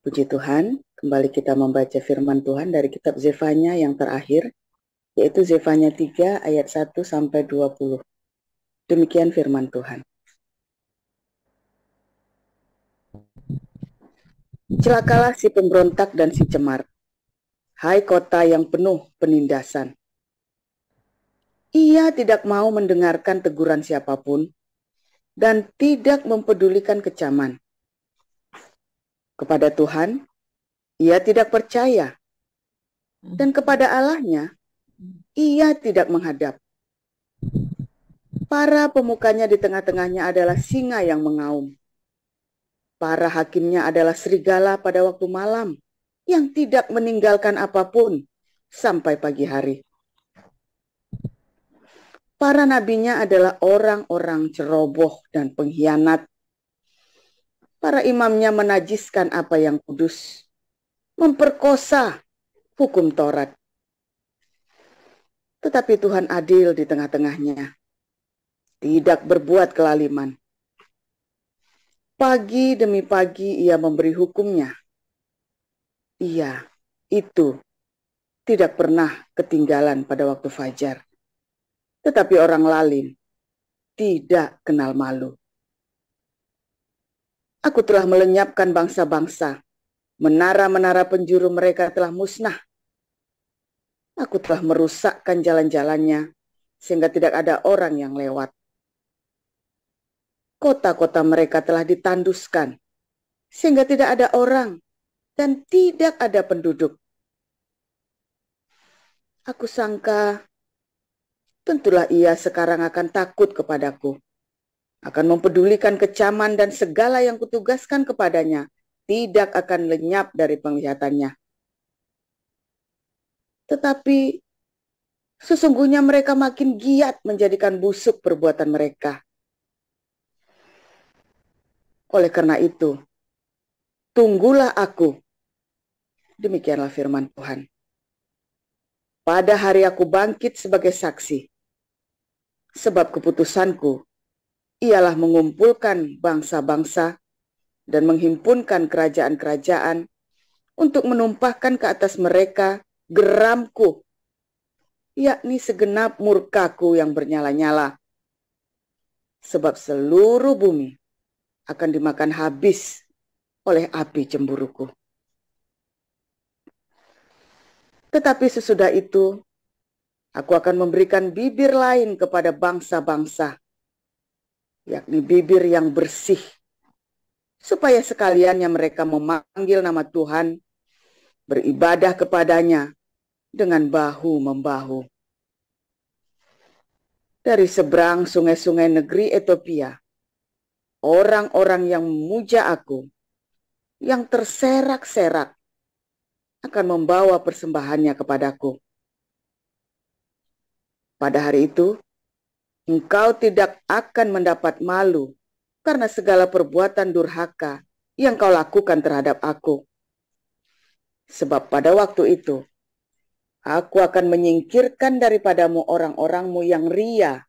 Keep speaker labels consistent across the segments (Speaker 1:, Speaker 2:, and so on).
Speaker 1: Puji Tuhan, kembali kita membaca firman Tuhan dari kitab Zefanya yang terakhir, yaitu Zefanya 3 ayat 1 sampai 20. Demikian firman Tuhan. Celakalah si pemberontak dan si cemar, hai kota yang penuh penindasan. Ia tidak mau mendengarkan teguran siapapun dan tidak mempedulikan kecaman. Kepada Tuhan, ia tidak percaya, dan kepada Allahnya, ia tidak menghadap. Para pemukanya di tengah-tengahnya adalah singa yang mengaum. Para hakimnya adalah serigala pada waktu malam, yang tidak meninggalkan apapun sampai pagi hari. Para nabinya adalah orang-orang ceroboh dan pengkhianat. Para imamnya menajiskan apa yang kudus, memperkosa hukum Taurat. Tetapi Tuhan adil di tengah-tengahnya, tidak berbuat kelaliman. Pagi demi pagi ia memberi hukumnya. Ia, itu, tidak pernah ketinggalan pada waktu fajar. Tetapi orang lalim tidak kenal malu. Aku telah melenyapkan bangsa-bangsa. Menara-menara penjuru mereka telah musnah. Aku telah merusakkan jalan-jalannya, sehingga tidak ada orang yang lewat. Kota-kota mereka telah ditanduskan, sehingga tidak ada orang dan tidak ada penduduk. Aku sangka, tentulah ia sekarang akan takut kepadaku, akan mempedulikan kecaman dan segala yang kutugaskan kepadanya tidak akan lenyap dari penglihatannya. Tetapi sesungguhnya mereka makin giat menjadikan busuk perbuatan mereka. Oleh karena itu, tunggulah aku. Demikianlah firman Tuhan. Pada hari aku bangkit sebagai saksi, sebab keputusanku ialah mengumpulkan bangsa-bangsa dan menghimpunkan kerajaan-kerajaan untuk menumpahkan ke atas mereka geramku, yakni segenap murkaku yang bernyala-nyala. Sebab seluruh bumi akan dimakan habis oleh api cemburuku. Tetapi sesudah itu, aku akan memberikan bibir lain kepada bangsa-bangsa, yakni bibir yang bersih, supaya sekaliannya mereka memanggil nama Tuhan, beribadah kepadanya dengan bahu-membahu. Dari seberang sungai-sungai negeri Ethiopia, orang-orang yang memuja aku, yang terserak-serak, akan membawa persembahannya kepadaku. Pada hari itu, engkau tidak akan mendapat malu karena segala perbuatan durhaka yang kau lakukan terhadap aku. Sebab pada waktu itu, aku akan menyingkirkan daripadamu orang-orangmu yang ria,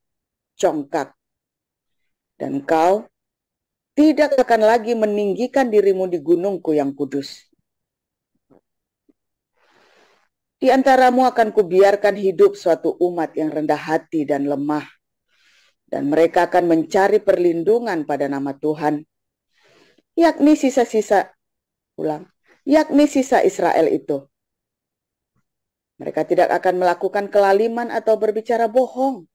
Speaker 1: congkak. Dan kau tidak akan lagi meninggikan dirimu di gunungku yang kudus. Di antaramu akan kubiarkan hidup suatu umat yang rendah hati dan lemah. Dan mereka akan mencari perlindungan pada nama Tuhan, yakni sisa-sisa Israel itu. Mereka tidak akan melakukan kelaliman atau berbicara bohong.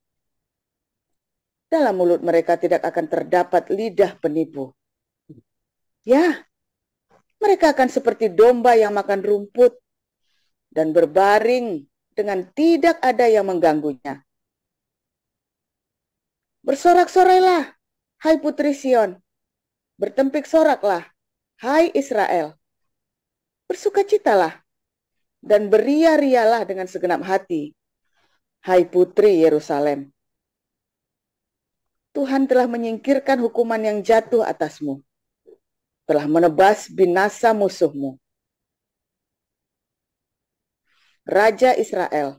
Speaker 1: Dalam mulut mereka tidak akan terdapat lidah penipu. Ya, mereka akan seperti domba yang makan rumput dan berbaring dengan tidak ada yang mengganggunya. Bersorak-sorailah, hai putri Sion. Bertempik soraklah, hai Israel. Bersukacitalah dan beria-rialah dengan segenap hati, hai putri Yerusalem. Tuhan telah menyingkirkan hukuman yang jatuh atasmu, telah menebas binasa musuhmu. Raja Israel,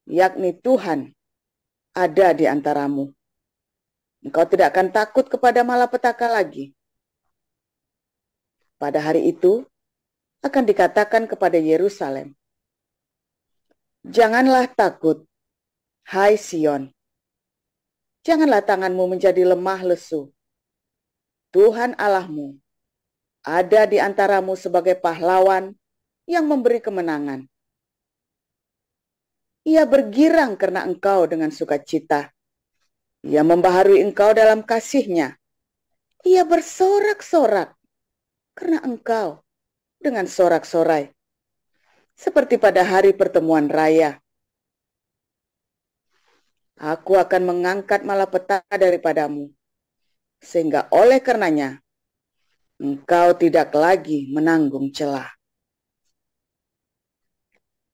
Speaker 1: yakni Tuhan, ada di antaramu. Engkau tidak akan takut kepada malapetaka lagi. Pada hari itu, akan dikatakan kepada Yerusalem, "Janganlah takut, hai Sion. Janganlah tanganmu menjadi lemah lesu. Tuhan Allahmu ada di antaramu sebagai pahlawan yang memberi kemenangan. Ia bergirang karena engkau dengan sukacita. Ia membaharui engkau dalam kasih-Nya. Ia bersorak-sorak karena engkau dengan sorak-sorai, seperti pada hari pertemuan raya. Aku akan mengangkat malapetaka daripadamu, sehingga oleh karenanya engkau tidak lagi menanggung celah.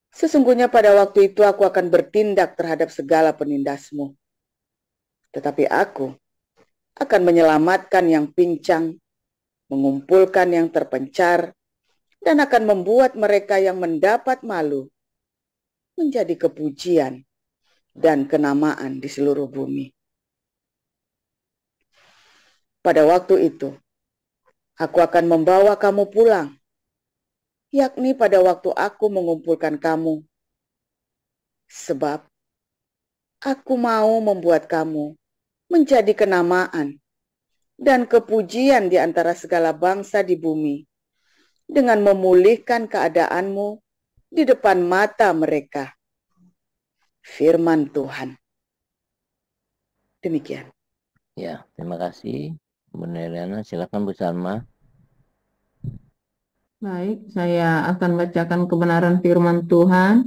Speaker 1: Sesungguhnya pada waktu itu aku akan bertindak terhadap segala penindasmu. Tetapi aku akan menyelamatkan yang pincang, mengumpulkan yang terpencar, dan akan membuat mereka yang mendapat malu menjadi kepujian dan kenamaan di seluruh bumi. Pada waktu itu, aku akan membawa kamu pulang, yakni pada waktu aku mengumpulkan kamu. Sebab aku mau membuat kamu menjadi kenamaan dan kepujian di antara segala bangsa di bumi, dengan memulihkan keadaanmu di depan mata mereka. Firman Tuhan. Demikian.
Speaker 2: Ya, terima kasih Bu Neriana. Silakan Bu Salma.
Speaker 3: Baik, saya akan bacakan kebenaran firman Tuhan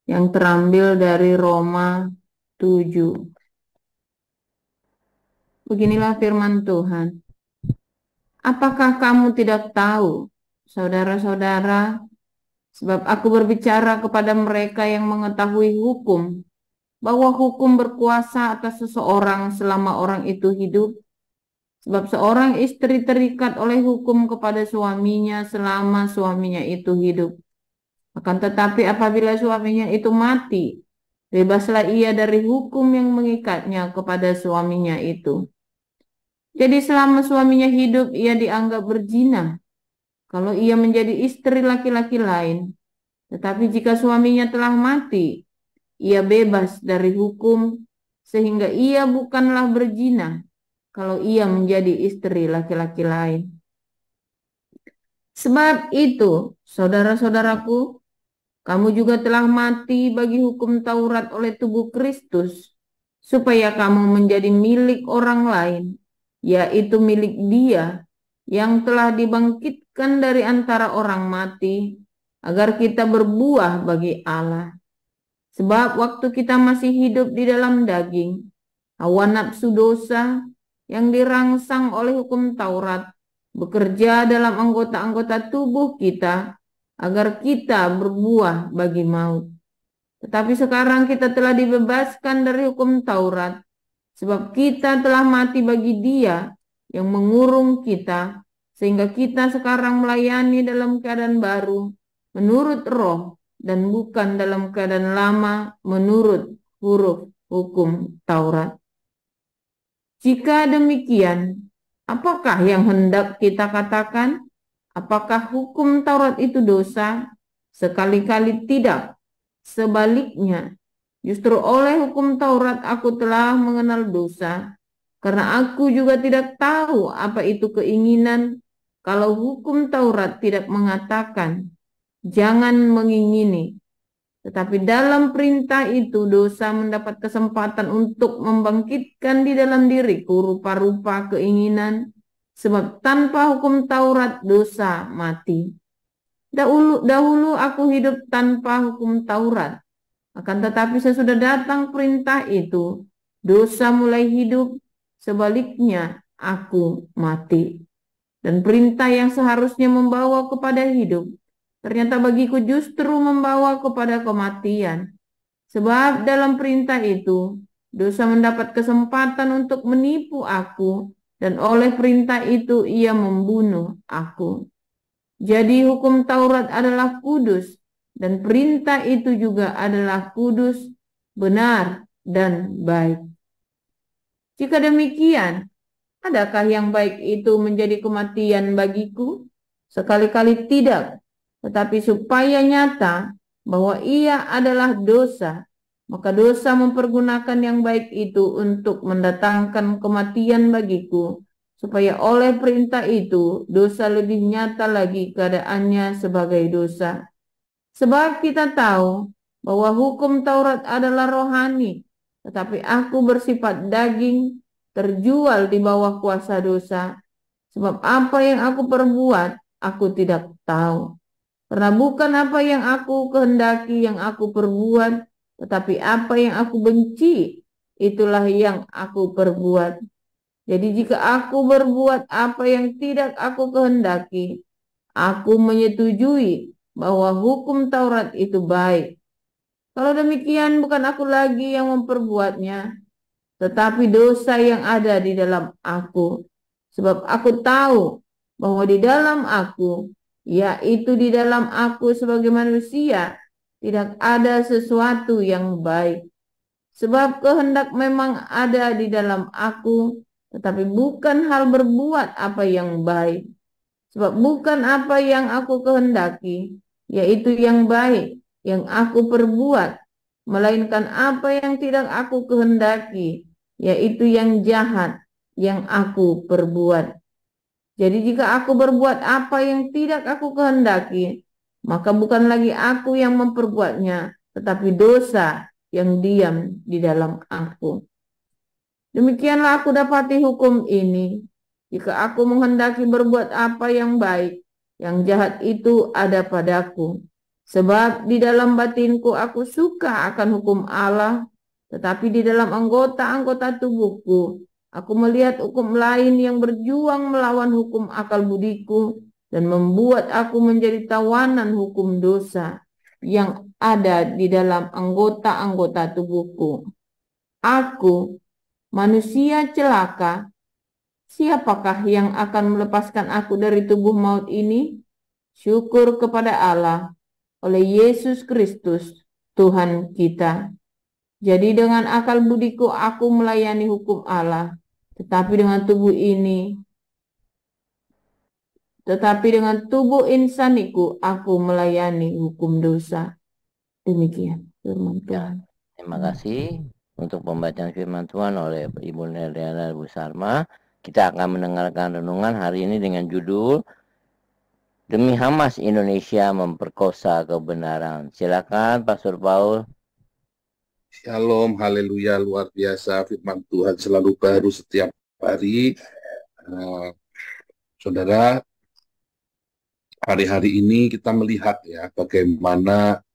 Speaker 3: yang terambil dari Roma 7. Beginilah firman Tuhan. Apakah kamu tidak tahu, saudara-saudara, sebab aku berbicara kepada mereka yang mengetahui hukum, bahwa hukum berkuasa atas seseorang selama orang itu hidup? Sebab seorang istri terikat oleh hukum kepada suaminya selama suaminya itu hidup. Akan tetapi apabila suaminya itu mati, bebaslah ia dari hukum yang mengikatnya kepada suaminya itu. Jadi selama suaminya hidup, ia dianggap berzina kalau ia menjadi istri laki-laki lain. Tetapi jika suaminya telah mati, ia bebas dari hukum, sehingga ia bukanlah berzina kalau ia menjadi istri laki-laki lain. Sebab itu, saudara-saudaraku, kamu juga telah mati bagi hukum Taurat oleh tubuh Kristus, supaya kamu menjadi milik orang lain, yaitu milik Dia yang telah dibangkitkan dari antara orang mati, agar kita berbuah bagi Allah. Sebab waktu kita masih hidup di dalam daging, hawa nafsu dosa yang dirangsang oleh hukum Taurat bekerja dalam anggota-anggota tubuh kita agar kita berbuah bagi maut. Tetapi sekarang kita telah dibebaskan dari hukum Taurat, sebab kita telah mati bagi Dia yang mengurung kita, sehingga kita sekarang melayani dalam keadaan baru menurut roh, dan bukan dalam keadaan lama menurut huruf hukum Taurat. Jika demikian, apakah yang hendak kita katakan? Apakah hukum Taurat itu dosa? Sekali-kali tidak. Sebaliknya, justru oleh hukum Taurat aku telah mengenal dosa, karena aku juga tidak tahu apa itu keinginan, kalau hukum Taurat tidak mengatakan, jangan mengingini. Tetapi dalam perintah itu dosa mendapat kesempatan untuk membangkitkan di dalam diriku rupa-rupa keinginan, sebab tanpa hukum Taurat dosa mati. Dahulu aku hidup tanpa hukum Taurat, akan tetapi sesudah datang perintah itu, dosa mulai hidup, sebaliknya aku mati. Dan perintah yang seharusnya membawa kepada hidup, ternyata bagiku justru membawa kepada kematian. Sebab dalam perintah itu, dosa mendapat kesempatan untuk menipu aku, dan oleh perintah itu ia membunuh aku. Jadi hukum Taurat adalah kudus, dan perintah itu juga adalah kudus, benar, dan baik. Jika demikian, adakah yang baik itu menjadi kematian bagiku? Sekali-kali tidak. tetapi supaya nyata bahwa ia adalah dosa, maka dosa mempergunakan yang baik itu untuk mendatangkan kematian bagiku, supaya oleh perintah itu dosa lebih nyata lagi keadaannya sebagai dosa. Sebab kita tahu bahwa hukum Taurat adalah rohani, tetapi aku bersifat daging, terjual di bawah kuasa dosa. Sebab apa yang aku perbuat, aku tidak tahu. Karena bukan apa yang aku kehendaki yang aku perbuat, tetapi apa yang aku benci, itulah yang aku perbuat. Jadi jika aku berbuat apa yang tidak aku kehendaki, aku menyetujui bahwa hukum Taurat itu baik. Kalau demikian bukan aku lagi yang memperbuatnya, tetapi dosa yang ada di dalam aku. Sebab aku tahu bahwa di dalam aku, yaitu di dalam aku sebagai manusia, tidak ada sesuatu yang baik. Sebab kehendak memang ada di dalam aku, tetapi bukan hal berbuat apa yang baik. Sebab bukan apa yang aku kehendaki, yaitu yang baik, yang aku perbuat, melainkan apa yang tidak aku kehendaki, yaitu yang jahat, yang aku perbuat. Jadi jika aku berbuat apa yang tidak aku kehendaki, maka bukan lagi aku yang memperbuatnya, tetapi dosa yang diam di dalam aku. Demikianlah aku dapati hukum ini. Jika aku menghendaki berbuat apa yang baik, yang jahat itu ada padaku. Sebab di dalam batinku aku suka akan hukum Allah, tetapi di dalam anggota-anggota tubuhku, aku melihat hukum lain yang berjuang melawan hukum akal budiku dan membuat aku menjadi tawanan hukum dosa yang ada di dalam anggota-anggota tubuhku. Aku, manusia celaka, siapakah yang akan melepaskan aku dari tubuh maut ini? Syukur kepada Allah oleh Yesus Kristus, Tuhan kita. Jadi dengan akal budiku aku melayani hukum Allah, tetapi dengan tubuh insaniku aku melayani hukum dosa. Demikian firman Tuhan.
Speaker 2: Terima kasih untuk pembacaan firman Tuhan oleh Ibu Neriana Bu Sarma. Kita akan mendengarkan renungan hari ini dengan judul Demi Hamas Indonesia Memperkosa Kebenaran. Silakan Pastor Paul.
Speaker 4: Shalom, haleluya, luar biasa. Firman Tuhan selalu baru setiap hari. Saudara, hari-hari ini kita melihat ya bagaimana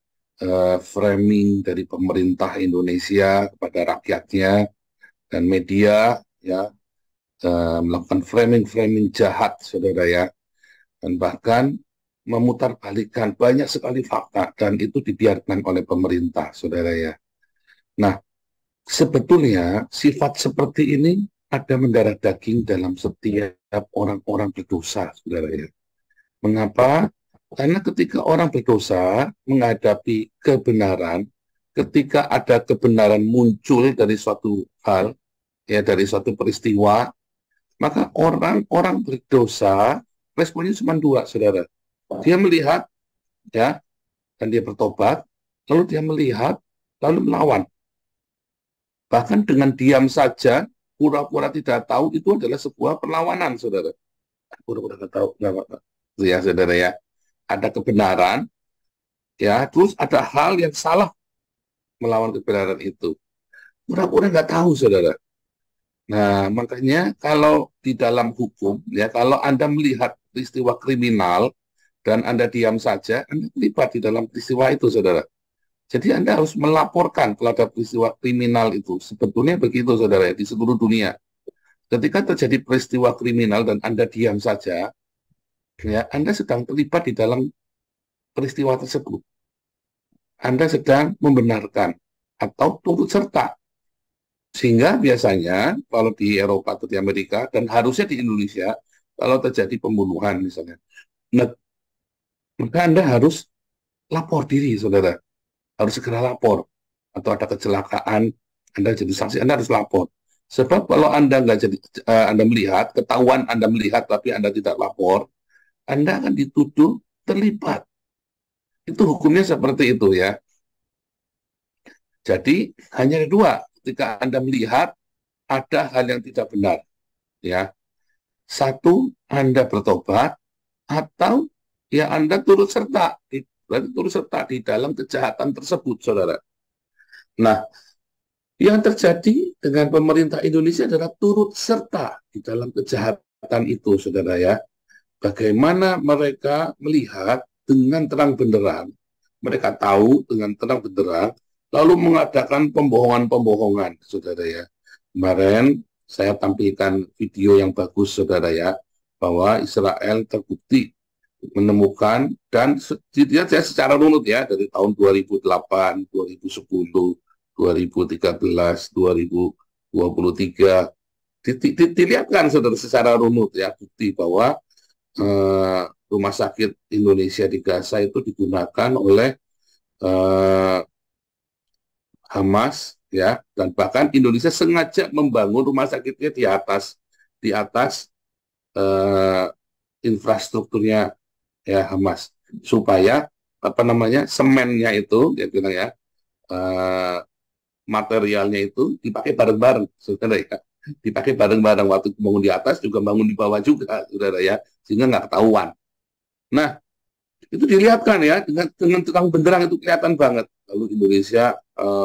Speaker 4: framing dari pemerintah Indonesia kepada rakyatnya dan media ya melakukan framing jahat, saudara ya, dan bahkan memutarbalikkan banyak sekali fakta dan itu dibiarkan oleh pemerintah, saudara ya. Nah, sebetulnya sifat seperti ini ada mendarah daging dalam setiap orang-orang berdosa, saudara ya. Mengapa? Karena ketika orang berdosa menghadapi kebenaran, ketika ada kebenaran muncul dari suatu hal, ya dari suatu peristiwa, maka orang-orang berdosa responnya cuma dua, saudara. Dia melihat, ya, dan dia bertobat, lalu dia melihat, lalu melawan. Bahkan dengan diam saja, pura-pura tidak tahu, itu adalah sebuah perlawanan, saudara. Pura-pura tidak tahu, ya, saudara ya. Ada kebenaran, ya, terus ada hal yang salah melawan kebenaran itu. Pura-pura nggak tahu, saudara. Nah, makanya kalau di dalam hukum, ya, kalau Anda melihat peristiwa kriminal dan Anda diam saja, Anda terlibat di dalam peristiwa itu, saudara. Jadi Anda harus melaporkan kalau ada peristiwa kriminal itu. Sebetulnya begitu, saudara, di seluruh dunia. Ketika terjadi peristiwa kriminal dan Anda diam saja, ya, Anda sedang terlibat di dalam peristiwa tersebut. Anda sedang membenarkan atau turut serta. Sehingga biasanya kalau di Eropa atau di Amerika dan harusnya di Indonesia kalau terjadi pembunuhan misalnya, maka Anda harus lapor diri, saudara. Harus segera lapor. Atau ada kecelakaan, Anda jadi saksi, Anda harus lapor. Sebab kalau Anda nggak jadi, Anda melihat, ketahuan Anda melihat tapi Anda tidak lapor, Anda akan dituduh terlibat Itu hukumnya seperti itu ya. Jadi hanya ada dua, ketika Anda melihat ada hal yang tidak benar, ya. Satu, Anda bertobat, atau ya Anda turut serta, berarti turut serta di dalam kejahatan tersebut, saudara. Nah, yang terjadi dengan pemerintah Indonesia adalah turut serta di dalam kejahatan itu, saudara ya. Bagaimana mereka melihat dengan terang benderang, mereka tahu dengan terang benderang, lalu mengadakan pembohongan-pembohongan, saudara ya. Kemarin saya tampilkan video yang bagus, saudara ya, bahwa Israel terbukti menemukan, dan dilihat saya secara runut ya, dari tahun 2008, 2010, 2013, 2023, dilihatkan saudara secara runut ya, bukti bahwa rumah sakit Indonesia di Gaza itu digunakan oleh Hamas ya, dan bahkan Indonesia sengaja membangun rumah sakitnya di atas infrastrukturnya ya Hamas, supaya apa namanya, semennya itu dia bilang ya, materialnya itu dipakai bareng-bareng, saudara ya, dipakai bareng-bareng, waktu bangun di atas juga bangun di bawah juga, saudara ya, sehingga nggak ketahuan. Nah, itu dilihatkan ya, dengan terang benderang, itu kelihatan banget. Lalu Indonesia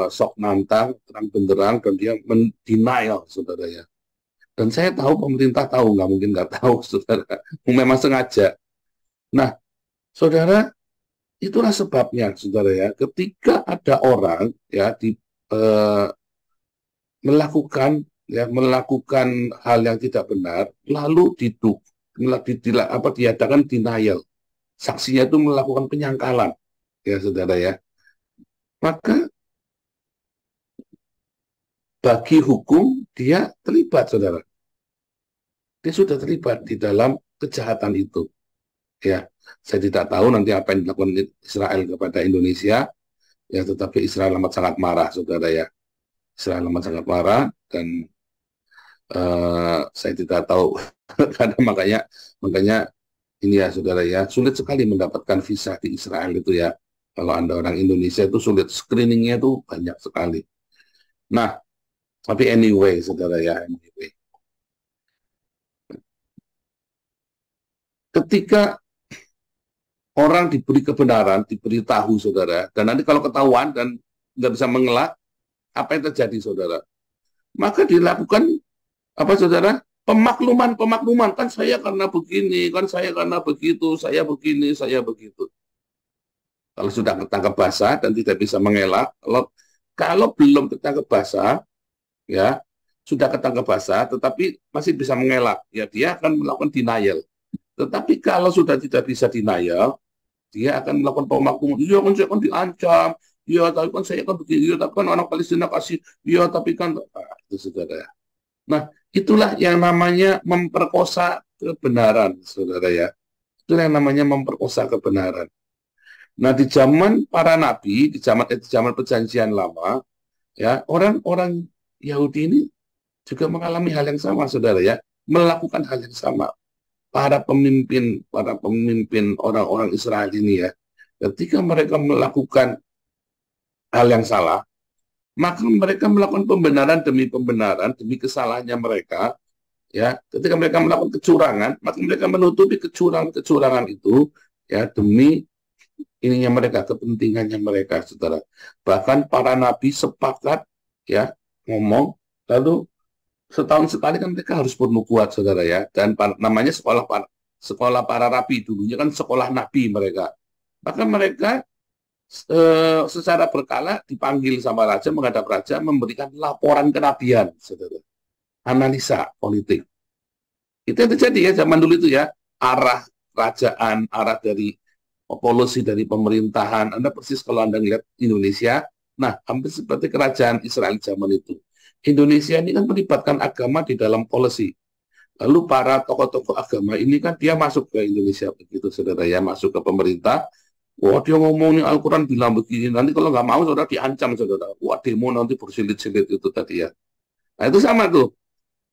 Speaker 4: sok nantang, terang benderang, dan dia mendenial, saudara ya. Dan saya tahu pemerintah tahu, nggak mungkin nggak tahu, saudara. Memang sengaja. Nah, saudara, itulah sebabnya, saudara ya, ketika ada orang ya melakukan hal yang tidak benar, lalu diadakan denial, saksinya itu melakukan penyangkalan, ya saudara ya, maka bagi hukum dia terlibat, saudara. Dia sudah terlibat di dalam kejahatan itu. Ya, saya tidak tahu nanti apa yang dilakukan Israel kepada Indonesia, ya, tetapi Israel amat sangat marah, saudara ya. Israel amat sangat marah, dan saya tidak tahu karena makanya ini ya, saudara ya, sulit sekali mendapatkan visa di Israel itu ya. Kalau Anda orang Indonesia itu sulit, screeningnya itu banyak sekali. Nah, tapi anyway, saudara ya, anyway, ketika orang diberi kebenaran, diberitahu, saudara, dan nanti kalau ketahuan dan nggak bisa mengelak, apa yang terjadi, saudara? Maka dilakukan apa, saudara? Pemakluman, kan saya karena begini, kan saya karena begitu, saya begini, saya begitu. Kalau sudah ketangkap basah dan tidak bisa mengelak, kalau belum ketangkap basah, ya sudah ketangkap basah, tetapi masih bisa mengelak, ya dia akan melakukan denial. Tetapi kalau sudah tidak bisa denial, dia akan melakukan pemakluman. Iya kan saya kan diancam, iya tapi kan saya kan begini, iya tapi kan orang Palestina kasih, iya tapi kan, itu saudara. Nah, itulah yang namanya memperkosa kebenaran, saudara ya. Itulah yang namanya memperkosa kebenaran. Nah, di zaman para nabi, di zaman perjanjian lama, ya, orang-orang Yahudi ini juga mengalami hal yang sama, saudara ya, melakukan hal yang sama. Para pemimpin orang-orang Israel ini ya, ketika mereka melakukan hal yang salah, maka mereka melakukan pembenaran demi kesalahannya mereka, ya. Ketika mereka melakukan kecurangan, maka mereka menutupi kecurangan itu, ya, demi ininya mereka, kepentingannya mereka, saudara. Bahkan para nabi sepakat, ya, ngomong, lalu setahun sekali kan mereka harus bernubuat, saudara ya. Dan namanya sekolah para rabi, dulunya kan sekolah nabi mereka. Maka mereka secara berkala dipanggil sama raja, menghadap raja, memberikan laporan kenabian, saudara. Analisa politik. Itu yang terjadi ya zaman dulu itu ya. Arah kerajaan, arah dari polusi dari pemerintahan. Anda persis kalau Anda lihat Indonesia, nah hampir seperti kerajaan Israel zaman itu. Indonesia ini kan melibatkan agama di dalam policy. Lalu para tokoh-tokoh agama ini kan dia masuk ke Indonesia begitu, saudara ya, masuk ke pemerintah. Wah, dia ngomongin Al-Quran bilang begini, nanti kalau nggak mau, saudara diancam, saudara. Wah, demo nanti bersilit-silit itu tadi ya. Nah, itu sama tuh.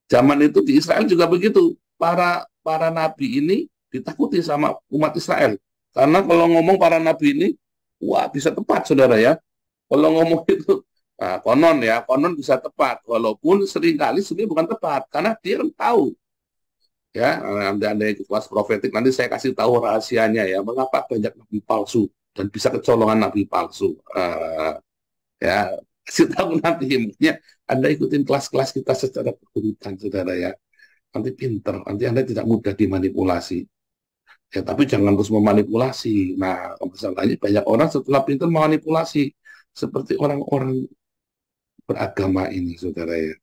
Speaker 4: Zaman itu di Israel juga begitu. Para nabi ini ditakuti sama umat Israel. Karena kalau ngomong para nabi ini, wah bisa tepat saudara ya. Kalau ngomong itu, nah, konon bisa tepat, walaupun seringkali sebenarnya bukan tepat, karena dia kan tahu ya. Anda ikut kelas profetik, nanti saya kasih tahu rahasianya ya, mengapa banyak nabi palsu dan bisa kecolongan nabi palsu. Ya, kasih tahu nanti, makanya Anda ikutin kelas-kelas kita secara berurutan saudara ya. Nanti pinter, nanti Anda tidak mudah dimanipulasi. Ya, tapi jangan terus memanipulasi. Nah, masalahnya banyak orang setelah pinter memanipulasi, seperti orang-orang beragama ini, saudara ya.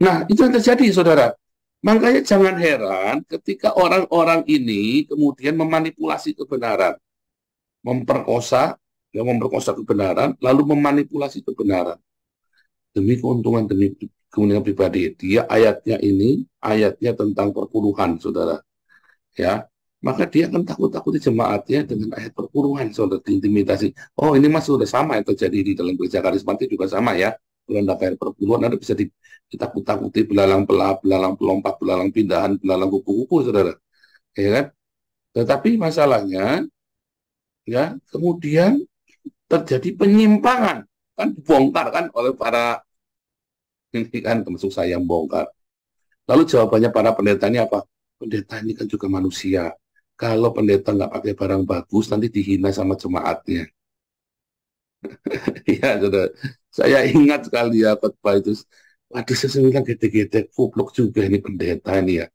Speaker 4: Nah, itu yang terjadi, saudara. Makanya jangan heran ketika orang-orang ini kemudian memanipulasi kebenaran, memperkosa, ya, memperkosa kebenaran, lalu memanipulasi kebenaran demi keuntungan, demi kepentingan pribadi. Dia ayatnya tentang perpuluhan, saudara. Ya, maka dia akan takut-takuti jemaatnya dengan ayat perpuluhan, saudara, diintimidasi. Oh, ini mas sudah sama yang terjadi di dalam gereja karismatik juga sama ya. Belanda ayat perpuluhan, ada bisa ditakut-takuti, belalang pelap, belalang pelompat, belalang pindahan, belalang kupu-kupu, saudara. Ya kan? Tetapi masalahnya, ya, kemudian terjadi penyimpangan, kan dibongkar kan oleh para, ini kan termasuk saya yang bongkar. Lalu jawabannya para pendeta ini apa? Pendeta ini kan juga manusia. Kalau pendeta nggak pakai barang bagus, nanti dihina sama jemaatnya. Ya, saudara. Saya ingat sekali ya khotbah itu. Waduh, saya bilang gede-gede, kupluk juga ini pendeta ini ya.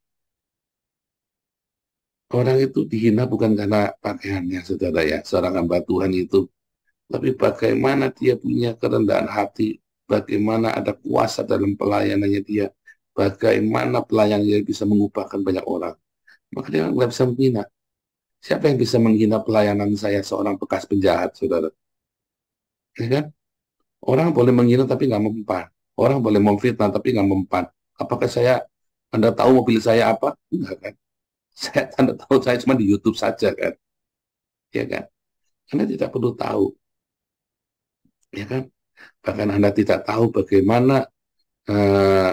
Speaker 4: Orang itu dihina bukan karena pakaiannya, saudara ya. Seorang hamba Tuhan itu. Tapi bagaimana dia punya kerendahan hati. Bagaimana ada kuasa dalam pelayanannya dia. Bagaimana pelayanannya bisa mengubahkan banyak orang. Maka dia nggak bisa menghina. Siapa yang bisa menghina pelayanan saya seorang bekas penjahat, saudara? Ya kan? Orang boleh menghina tapi nggak mempan. Orang boleh memfitnah tapi nggak mempan. Apakah Anda tahu mobil saya apa? Enggak kan? Anda tahu saya cuma di YouTube saja kan? Ya kan? Anda tidak perlu tahu. Ya kan? Bahkan Anda tidak tahu bagaimana eh,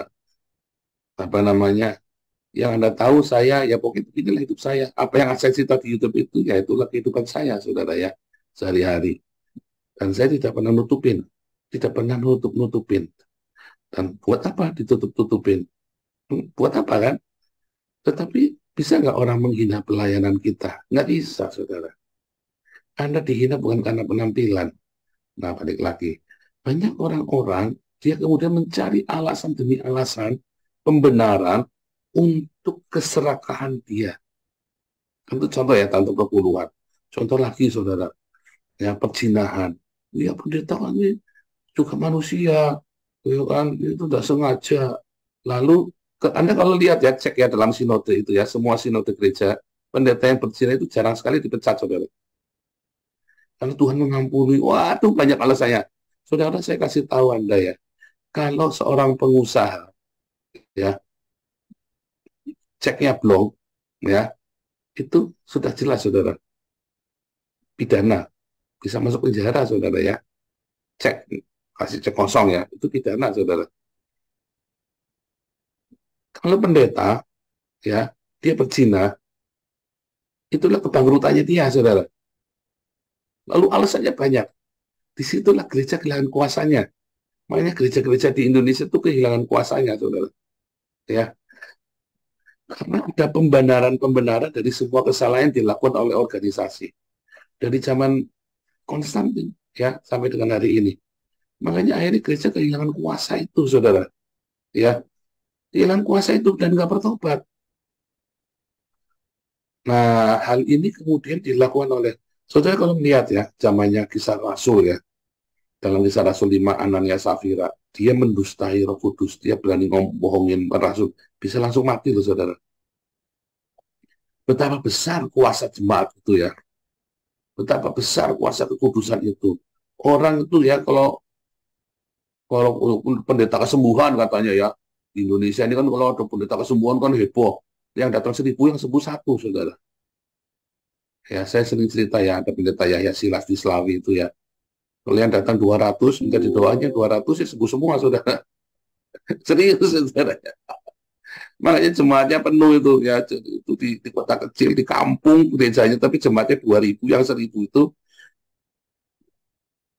Speaker 4: apa namanya, yang Anda tahu saya, ya pokoknya inilah hidup saya. Apa yang saya cerita di YouTube itu, ya itulah kehidupan saya, saudara ya, sehari-hari. Dan saya tidak pernah nutupin. Tidak pernah nutup-nutupin. Dan buat apa ditutup-tutupin? Buat apa kan? Tetapi bisa nggak orang menghina pelayanan kita? Nggak bisa, saudara. Anda dihina bukan karena penampilan. Nah, balik lagi. Banyak orang-orang, dia kemudian mencari alasan demi alasan, pembenaran, untuk keserakahan dia. Itu contoh ya, tentang perpuluhan. Contoh lagi, saudara, ya, perzinahan. Ya, pendeta ini juga manusia, ya kan, itu tidak sengaja. Lalu, Anda kalau lihat ya, cek ya dalam sinode itu ya, semua sinode gereja, pendeta yang berzina itu jarang sekali dipecat, saudara. Karena Tuhan mengampuni, waduh banyak alasannya. Saudara, saya kasih tahu Anda ya, kalau seorang pengusaha, ya, ceknya blong, ya, itu sudah jelas, saudara, pidana, bisa masuk penjara, saudara ya. Cek, kasih cek kosong ya, itu pidana, saudara. Kalau pendeta, ya, dia berzina, itulah kebangkrutannya dia, saudara. Lalu alasannya banyak. Disitulah gereja kehilangan kuasanya. Makanya gereja-gereja di Indonesia itu kehilangan kuasanya, saudara. Ya, karena ada pembenaran-pembenaran dari semua kesalahan yang dilakukan oleh organisasi. Dari zaman Konstantin, ya, sampai dengan hari ini. Makanya akhirnya gereja kehilangan kuasa itu, saudara. Ya, kehilangan kuasa itu dan nggak bertobat. Nah, hal ini kemudian dilakukan oleh, saudara kalau melihat ya, zamannya Kisah Rasul ya, dalam Kisah Rasul 5, Anania Safira, dia mendustai Roh Kudus, dia berani ngomongin Rasul, bisa langsung mati loh, saudara. Betapa besar kuasa jemaat itu ya, betapa besar kuasa kekudusan itu. Orang itu ya, kalau pendeta kesembuhan katanya ya, di Indonesia ini kan kalau ada pendeta kesembuhan kan heboh. Yang datang 1.000, yang sembuh 1, saudara. Ya, saya sering cerita ya, ada pendeta Yahya Silas di Slawi itu ya. Kalau yang datang 200, menjadi doanya 200, ya sembuh semua, saudara. Serius, saudara. Makanya jemaatnya penuh itu ya, itu di kota kecil, di kampung gerejanya, tapi jemaatnya 2.000, yang 1.000 itu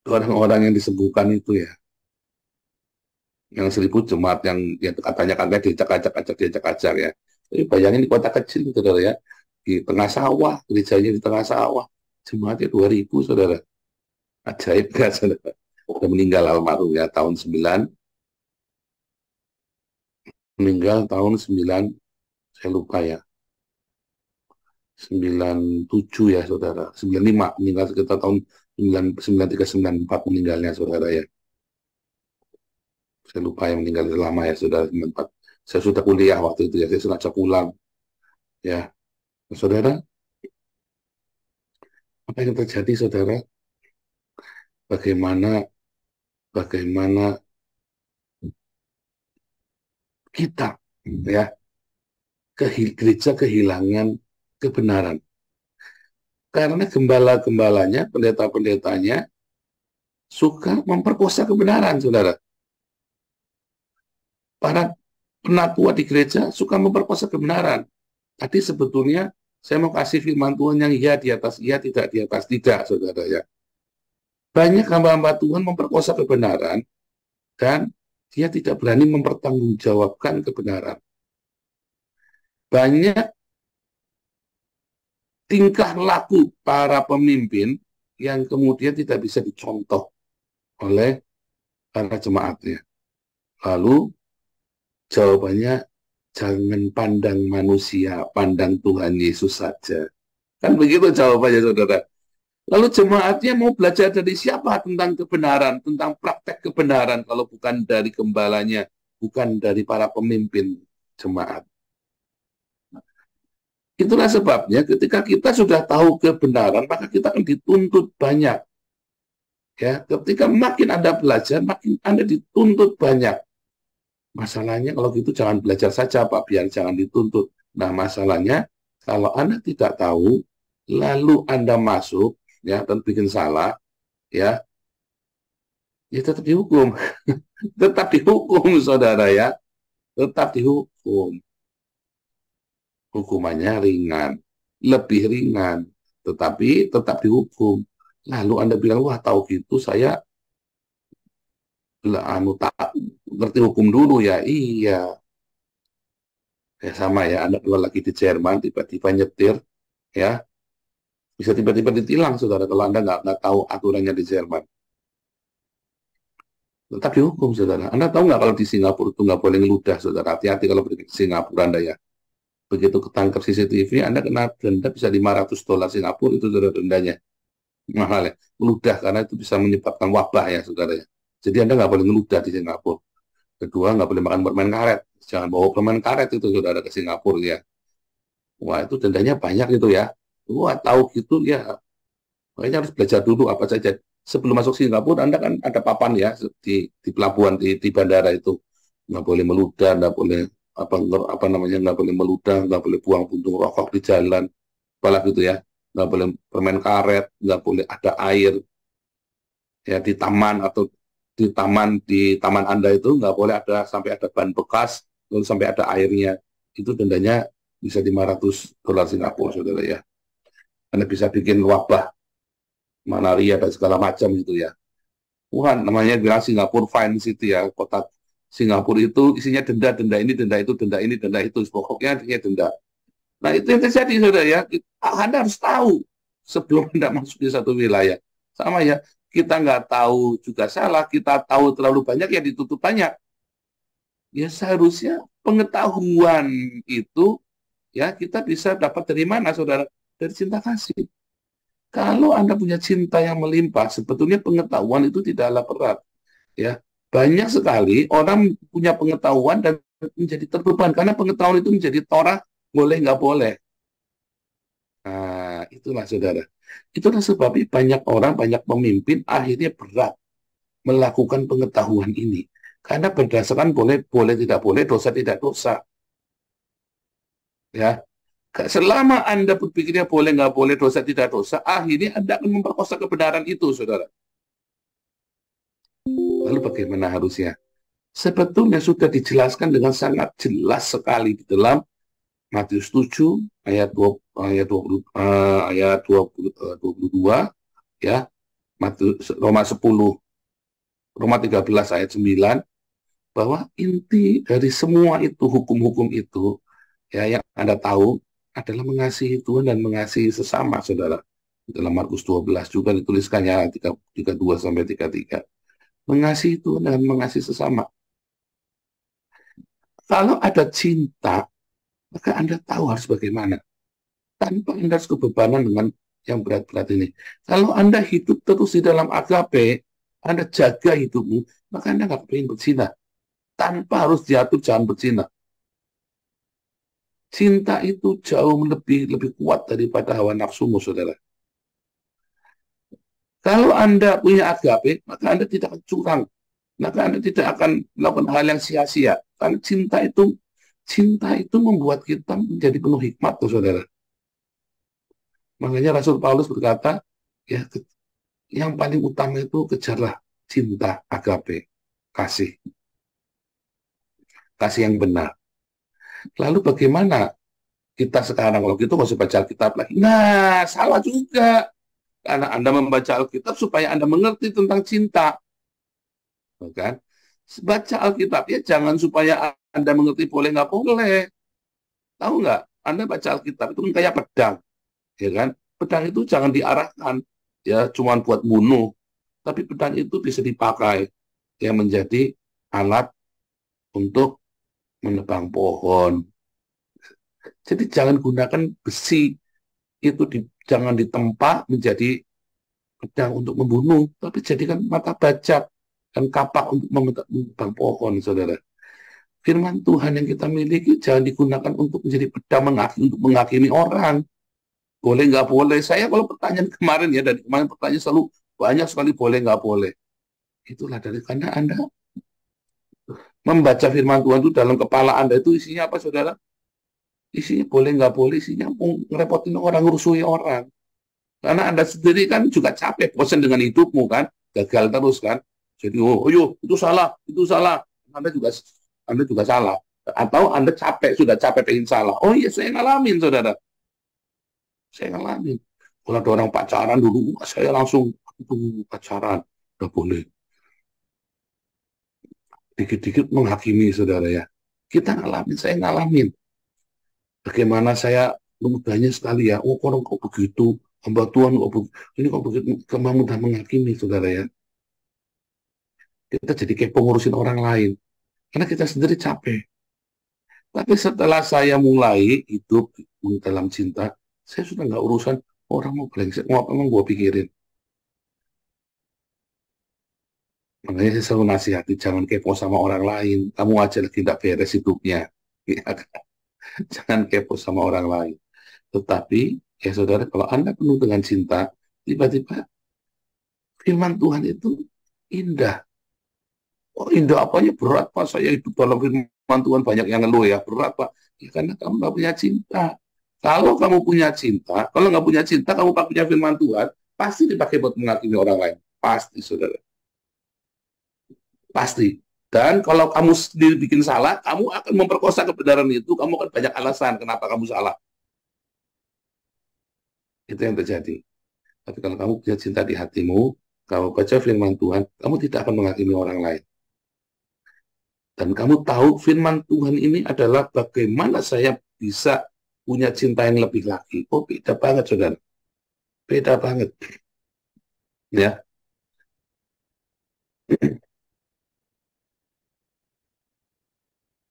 Speaker 4: orang-orang yang disembuhkan itu ya. Yang 1.000 jemaat yang katanya kagak diacak-acak ya. Tapi bayangin di kota kecil, saudara ya, di tengah sawah, gerejanya di tengah sawah, jemaatnya 2.000, saudara. Ajaib kan, saudara. Udah meninggal almarhum ya, meninggal tahun 9, saya lupa ya, 97 ya, saudara. 95, meninggal sekitar tahun 93, 94 meninggalnya, saudara ya. Saya lupa yang meninggal lama ya, saudara. 94. Saya sudah kuliah waktu itu ya, saya sengaja pulang ya. Saudara, apa yang terjadi, saudara? Bagaimana kita ya, gereja kehilangan kebenaran karena gembala-gembalanya, pendeta-pendetanya suka memperkosa kebenaran, saudara. Para penatua di gereja suka memperkosa kebenaran. Tadi sebetulnya saya mau kasih firman Tuhan yang iya di atas iya, tidak di atas tidak, saudara ya. Banyak hamba-hamba Tuhan memperkosa kebenaran dan dia tidak berani mempertanggungjawabkan kebenaran. Banyak tingkah laku para pemimpin yang kemudian tidak bisa dicontoh oleh para jemaatnya. Lalu jawabannya, jangan pandang manusia, pandang Tuhan Yesus saja. Kan begitu jawabannya, saudara. Lalu jemaatnya mau belajar dari siapa tentang kebenaran, tentang praktek kebenaran, kalau bukan dari gembalanya, bukan dari para pemimpin jemaat. Itulah sebabnya ketika kita sudah tahu kebenaran, maka kita akan dituntut banyak. Ya, ketika makin Anda belajar, makin Anda dituntut banyak. Masalahnya kalau gitu jangan belajar saja, Pak, biar jangan dituntut. Nah, masalahnya kalau Anda tidak tahu, lalu Anda masuk, ya, dan bikin salah, ya tetap dihukum. Tetap dihukum, saudara ya. Tetap dihukum. Hukumannya ringan, lebih ringan, tetapi tetap dihukum. Lalu Anda bilang, wah tahu gitu saya tak ngerti hukum dulu ya. Iya. Ya sama ya, Anda keluar lagi di Jerman, tiba-tiba nyetir, ya bisa tiba-tiba ditilang, saudara, kalau Anda nggak tahu aturannya di Jerman. Tetap dihukum, saudara. Anda tahu nggak kalau di Singapura itu nggak boleh ngeludah, saudara. Hati-hati kalau pergi ke Singapura Anda ya. Begitu ketangkap CCTV, Anda kena denda bisa $500 Singapura, itu saudara dendanya. Mahal ya. Ngeludah, karena itu bisa menyebabkan wabah ya, saudara ya. Jadi Anda nggak boleh ngeludah di Singapura. Kedua, nggak boleh makan permen karet. Jangan bawa permen karet itu, saudara, ke Singapura ya. Wah, itu dendanya banyak itu ya. Wah, tahu gitu ya. Makanya harus belajar dulu apa saja. Sebelum masuk Singapura, Anda kan ada papan ya di pelabuhan, di bandara itu. Nggak boleh meludah, nggak boleh apa namanya, nggak boleh meludah, nggak boleh buang puntung rokok di jalan, apalagi gitu ya. Nggak boleh permen karet, nggak boleh ada air ya di taman, atau di taman Anda itu nggak boleh ada sampai ada ban bekas, lalu sampai ada airnya. Itu dendanya bisa $500 Singapura, saudara ya. Anda bisa bikin wabah malaria dan segala macam itu ya. Wah, namanya bilang Singapura Fine City ya, kota Singapura itu isinya denda ini, denda itu, denda ini, denda itu, pokoknya isinya denda. Nah, itu yang terjadi, saudara ya. Anda harus tahu sebelum Anda masuk di satu wilayah. Sama ya, kita nggak tahu juga salah, kita tahu terlalu banyak ya ditutup banyak. Ya seharusnya pengetahuan itu ya kita bisa dapat dari mana, saudara? Dari cinta kasih. Kalau Anda punya cinta yang melimpah, sebetulnya pengetahuan itu tidaklah berat. Ya, banyak sekali orang punya pengetahuan dan menjadi terbeban karena pengetahuan itu menjadi Torah, boleh nggak boleh. Nah, itulah, saudara. Itulah sebabnya banyak orang, banyak pemimpin akhirnya berat melakukan pengetahuan ini. Karena berdasarkan boleh tidak boleh, dosa tidak dosa. Ya, selama Anda berpikirnya boleh nggak boleh, dosa tidak dosa, akhirnya Anda akan memperkosa kebenaran itu, saudara. Lalu bagaimana harusnya? sebetulnya sudah dijelaskan dengan sangat jelas sekali di dalam Matius 7 ayat 22, ya, Roma 10, Roma 13 ayat 9, bahwa inti dari semua itu, hukum-hukum itu, ya, yang Anda tahu adalah mengasihi Tuhan dan mengasihi sesama, saudara. Dalam Markus 12 juga dituliskannya 32 sampai 33. Mengasihi Tuhan dan mengasihi sesama. Kalau ada cinta, maka Anda tahu harus bagaimana. Tanpa Anda harus kebebanan dengan yang berat-berat ini. Kalau Anda hidup terus di dalam agape, Anda jaga hidupmu, maka Anda nggak pengen berzina. Tanpa harus diatur jangan berzina. Cinta itu jauh lebih kuat daripada hawa nafsumu, saudara. Kalau Anda punya agape, maka Anda tidak akan curang. Maka Anda tidak akan melakukan hal yang sia-sia. Karena cinta itu membuat kita menjadi penuh hikmat, tuh, saudara. Makanya Rasul Paulus berkata, ya, yang paling utama itu kejarlah cinta, agape, kasih. Kasih yang benar. Lalu bagaimana kita sekarang? Kalau gitu nggak usah baca Alkitab lagi. Nah, salah juga. Karena Anda membaca Alkitab supaya Anda mengerti tentang cinta. Kan? Baca Alkitab ya jangan supaya Anda mengerti boleh nggak boleh. Tahu nggak? Anda baca Alkitab itu kan kayak pedang, ya kan? Pedang itu jangan diarahkan ya cuma buat bunuh, tapi pedang itu bisa dipakai yang menjadi alat untuk menebang pohon. Jadi jangan gunakan besi itu jangan ditempa menjadi pedang untuk membunuh, tapi jadikan mata bajak dan kapak untuk menebang pohon, saudara. Firman Tuhan yang kita miliki jangan digunakan untuk menjadi pedang untuk menghakimi orang. Boleh nggak boleh? Saya kalau pertanyaan kemarin ya, dari kemarin pertanyaan selalu banyak sekali boleh nggak boleh. Itulah dari karena Anda membaca firman Tuhan itu dalam kepala Anda itu isinya apa, saudara? Isinya boleh nggak boleh, isinya ngerepotin orang, ngurusi orang. Karena Anda sendiri kan juga capek, bosan dengan hidupmu kan, gagal terus kan. Jadi, itu salah, itu salah. Anda juga salah. Atau Anda sudah capek pengen salah. Oh iya, saya ngalamin, saudara. Saya ngalamin. Kalau ada orang pacaran dulu, saya langsung, pacaran, udah boleh. Dikit-dikit menghakimi, saudara ya. Kita ngalamin, saya ngalamin. Bagaimana saya mudahnya sekali ya, orang kok begitu, hamba Tuhan kok begitu, ini kok begitu, kemah mudah menghakimi, saudara ya. Kita jadi kayak pengurusin orang lain. Karena kita sendiri capek. Tapi setelah saya mulai hidup dalam cinta, saya sudah nggak urusan orang mau brengsek, mau apa emang gue pikirin. Makanya saya selalu nasihati, jangan kepo sama orang lain. Kamu aja lagi tidak beres hidupnya. Jangan kepo sama orang lain. Tetapi, ya saudara, kalau Anda penuh dengan cinta, tiba-tiba firman Tuhan itu indah. Oh, indah apanya? Berat, Pak. Saya hidup dalam firman Tuhan banyak yang ngeluh ya. Berat, Pak. Ya, karena kamu nggak punya cinta. Kalau kamu punya cinta, kalau nggak punya cinta, kamu punya firman Tuhan, pasti dipakai buat menghakimi orang lain. Pasti, saudara. Pasti. Dan kalau kamu sendiri bikin salah, kamu akan memperkosa kebenaran itu, kamu akan banyak alasan kenapa kamu salah. Itu yang terjadi. Tapi kalau kamu punya cinta di hatimu, kamu baca firman Tuhan, kamu tidak akan menghakimi orang lain. Dan kamu tahu firman Tuhan ini adalah bagaimana saya bisa punya cinta yang lebih lagi. Oh, beda banget, saudara. Beda banget. Ya.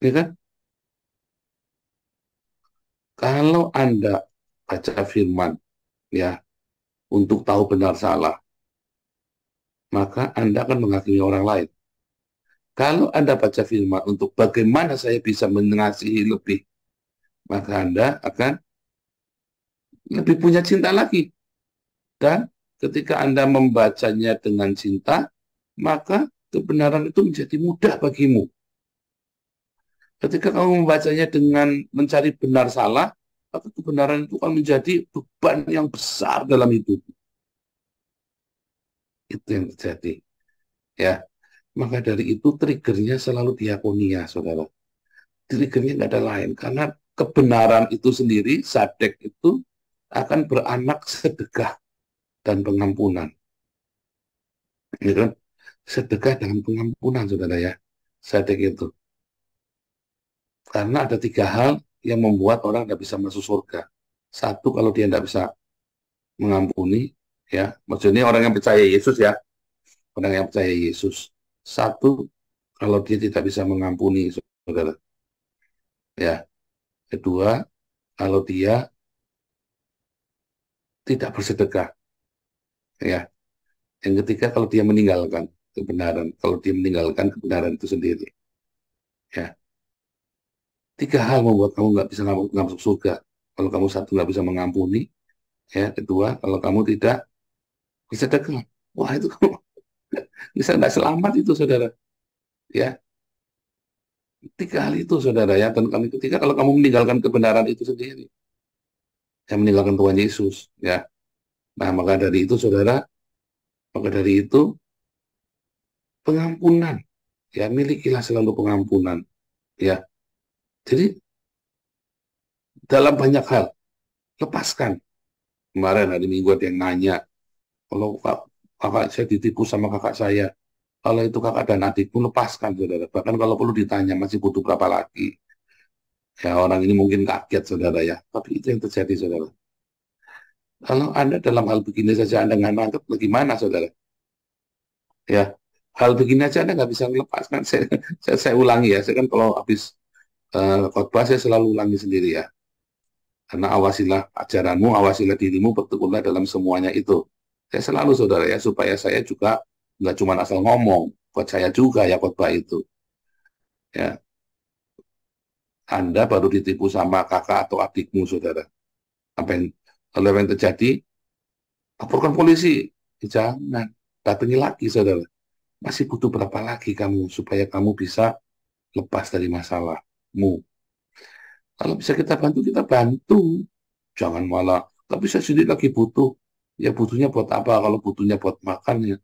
Speaker 4: Ya kan? Kalau Anda baca firman, ya, untuk tahu benar salah, maka Anda akan menghakimi orang lain. Kalau Anda baca firman untuk bagaimana saya bisa mengasihi lebih, maka Anda akan lebih punya cinta lagi. Dan ketika Anda membacanya dengan cinta, maka kebenaran itu menjadi mudah bagimu. Ketika kamu membacanya dengan mencari benar salah, maka kebenaran itu akan menjadi beban yang besar dalam hidup. Itu yang terjadi. Ya. Maka dari itu triggernya selalu diakonia, saudara. Triggernya nggak ada lain, karena kebenaran itu sendiri, sadek itu akan beranak sedekah dan pengampunan. Ya kan? Sedekah dan pengampunan, saudara ya. Sadek itu. Karena ada 3 hal yang membuat orang tidak bisa masuk surga. Satu, kalau dia tidak bisa mengampuni, ya, maksudnya orang yang percaya Yesus ya, orang yang percaya Yesus. Satu, kalau dia tidak bisa mengampuni, saudara. Ya. Kedua, kalau dia tidak bersedekah. Ya. Yang ketiga, kalau dia meninggalkan kebenaran. Kalau dia meninggalkan kebenaran itu sendiri. Ya. 3 hal membuat kamu nggak bisa masuk surga. Kalau kamu satu nggak bisa mengampuni, ya. Kedua, kalau kamu tidak bersedekah. Wah, itu kamu bisa nggak selamat itu, saudara. Ya. 3 hal itu, saudara ya. Dan ketiga, kalau kamu meninggalkan kebenaran itu sendiri. Yang meninggalkan Tuhan Yesus. Ya. Nah, maka dari itu, saudara, maka dari itu, pengampunan. Ya, milikilah selalu pengampunan. Ya. Jadi, dalam banyak hal, lepaskan. Kemarin hari Minggu ada yang nanya, kalau kakak saya ditipu sama kakak saya, kalau itu kakak dan adikmu, lepaskan, saudara. Bahkan kalau perlu ditanya, masih butuh berapa lagi? Ya, orang ini mungkin kaget, saudara ya. Tapi itu yang terjadi, saudara. Kalau Anda dalam hal begini saja Anda nggak nangkep, bagaimana, saudara? Ya, hal begini aja Anda nggak bisa melepaskan. Saya ulangi ya, saya kan kalau habis khotbah saya selalu ulangi sendiri ya. Karena awasilah ajaranmu, awasilah dirimu, bertekunlah dalam semuanya itu. Saya selalu, saudara ya, supaya saya juga nggak cuma asal ngomong, buat saya juga ya khotbah itu. Ya, Anda baru ditipu sama kakak atau adikmu, saudara. Kalau yang terjadi, laporkan polisi. Jangan, datangi lagi, saudara. Masih butuh berapa lagi kamu supaya kamu bisa lepas dari masalahmu. Kalau bisa kita bantu, kita bantu. Jangan malah, tapi saya sendiri lagi butuh. Ya butuhnya buat apa? Kalau butuhnya buat makan, ya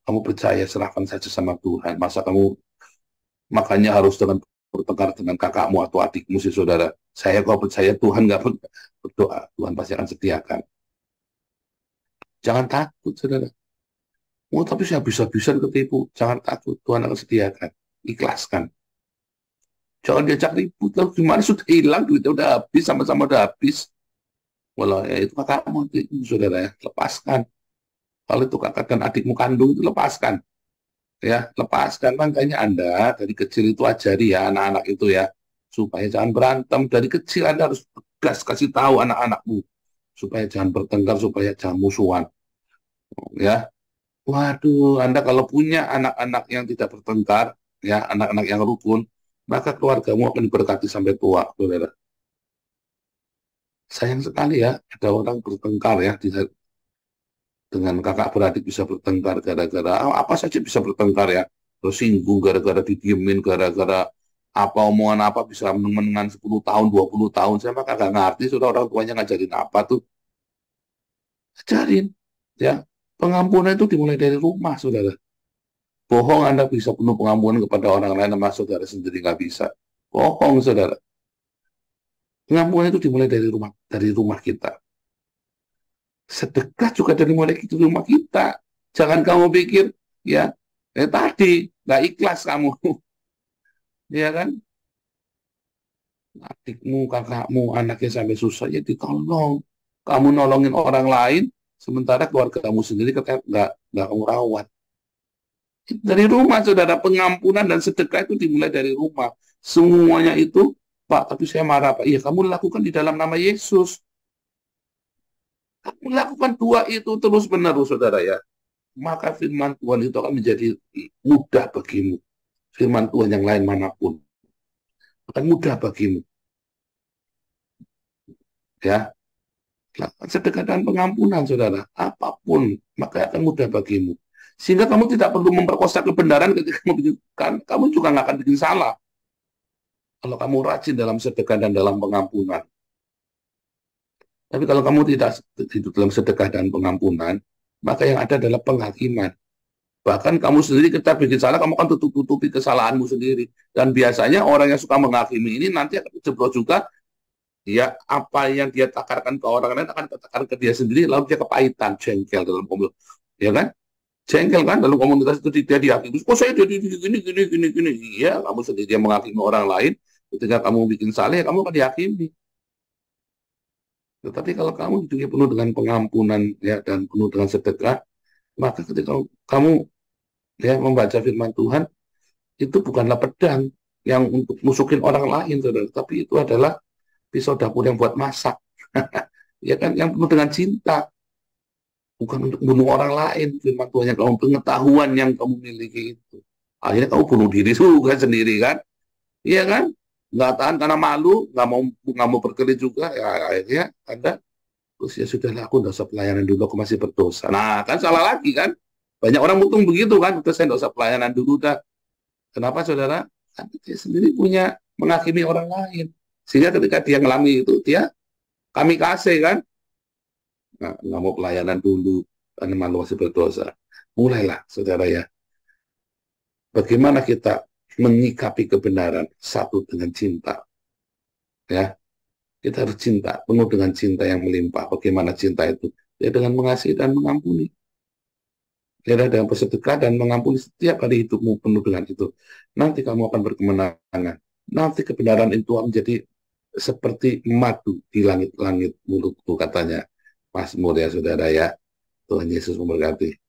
Speaker 4: kamu percaya, serahkan saja sama Tuhan. Masa kamu makanya harus dengan bertengkar dengan kakakmu atau adikmu sih, saudara. Saya kalau percaya Tuhan nggak berdoa, Tuhan pasti akan sediakan. Jangan takut, saudara. Oh, tapi saya bisa-bisa ketipu. Jangan takut, Tuhan akan sediakan. Ikhlaskan. Jangan diajak ribut. Lalu gimana, sudah hilang, duitnya udah habis, sama-sama udah habis. Walau ya itu kakakmu, saudara ya, lepaskan. Kalau itu kakak dan adikmu kandung, itu lepaskan. Ya, lepaskan. Makanya Anda dari kecil itu ajari ya anak-anak itu ya, supaya jangan berantem. Dari kecil Anda harus tegas kasih tahu anak-anakmu, supaya jangan bertengkar, supaya jangan musuhan. Ya, waduh, Anda kalau punya anak-anak yang tidak bertengkar, ya, anak-anak yang rukun, maka keluargamu akan diberkati sampai tua, saudara. Sayang sekali ya, ada orang bertengkar ya, dengan kakak beradik bisa bertengkar gara-gara, apa saja bisa bertengkar ya. Tersinggung gara-gara didiemin, gara-gara apa omongan apa bisa menengan 10 tahun, 20 tahun. Saya mah kagak ngerti, sudah orang tuanya ngajarin apa tuh. Ajarin, ya. Pengampunan itu dimulai dari rumah, saudara. Bohong Anda bisa penuh pengampunan kepada orang lain, sama saudara sendiri nggak bisa. Bohong, saudara. Pengampunan itu dimulai dari rumah kita. Sedekah juga dari mulai dari rumah kita. Jangan kamu pikir, ya, tadi nggak ikhlas kamu, ya kan? Adikmu, kakakmu, anaknya sampai susah, ya ditolong. Kamu nolongin orang lain, sementara keluarga kamu sendiri nggak kamu rawat. Dari rumah, saudara, pengampunan dan sedekah itu dimulai dari rumah. Semuanya itu, Pak, tapi saya marah, Pak. Iya, kamu lakukan di dalam nama Yesus. Kamu lakukan 2 itu terus-menerus, saudara ya. Maka firman Tuhan itu akan menjadi mudah bagimu. Firman Tuhan yang lain manapun akan mudah bagimu. Ya, sedekah dan pengampunan, saudara. Apapun, maka akan mudah bagimu. Sehingga kamu tidak perlu memperkosa kebenaran ketika kamu juga nggak akan bikin salah. Kalau kamu rajin dalam sedekah dan dalam pengampunan. Tapi kalau kamu tidak hidup dalam sedekah dan pengampunan, maka yang ada adalah penghakiman. Bahkan kamu sendiri ketika bikin salah, kamu kan tutup-tutupi kesalahanmu sendiri. Dan biasanya orang yang suka menghakimi ini nanti akan jeblok juga, ya apa yang dia takarkan ke orang lain akan dikatakan ke dia sendiri, lalu dia kepahitan, jengkel dalam komunitas. Ya kan? Jengkel kan dalam komunitas itu dia dihakimi. Oh saya jadi gini. Ya, kamu sendiri yang menghakimi orang lain, ketika kamu bikin salah, ya kamu akan dihakimi. Tetapi kalau kamu hidupnya penuh dengan pengampunan ya dan penuh dengan sedekah, maka ketika kamu ya membaca firman Tuhan, itu bukanlah pedang yang untuk musuhin orang lain, saudara, tapi itu adalah pisau dapur yang buat masak. Ya kan, yang penuh dengan cinta, bukan untuk bunuh orang lain. Firman Tuhan yang kamu pengetahuan yang kamu miliki itu, akhirnya kamu bunuh diri juga sendiri kan, iya kan, nggak tahan karena malu, nggak mau berkelit juga, ya akhirnya Anda terus ya sudahlah, aku nggak usah pelayanan dulu, aku masih berdosa. Nah kan salah lagi kan, banyak orang mutung begitu kan, terus saya nggak usah pelayanan dulu dah. Kenapa saudara? Karena dia sendiri punya menghakimi orang lain, sehingga ketika dia ngalami itu dia kami kasih kan, nggak mau pelayanan dulu karena malu masih berdosa. Mulailah saudara ya, bagaimana kita menyikapi kebenaran satu dengan cinta, ya kita harus cinta, penuh dengan cinta yang melimpah. Bagaimana cinta itu? Ya dengan mengasihi dan mengampuni. Ya dengan bersedekah dan mengampuni setiap hari hidupmu penuh dengan itu. Nanti kamu akan berkemenangan. Nanti kebenaran itu menjadi seperti madu di langit-langit mulutku, katanya Mazmur ya saudara ya. Tuhan Yesus memberkati.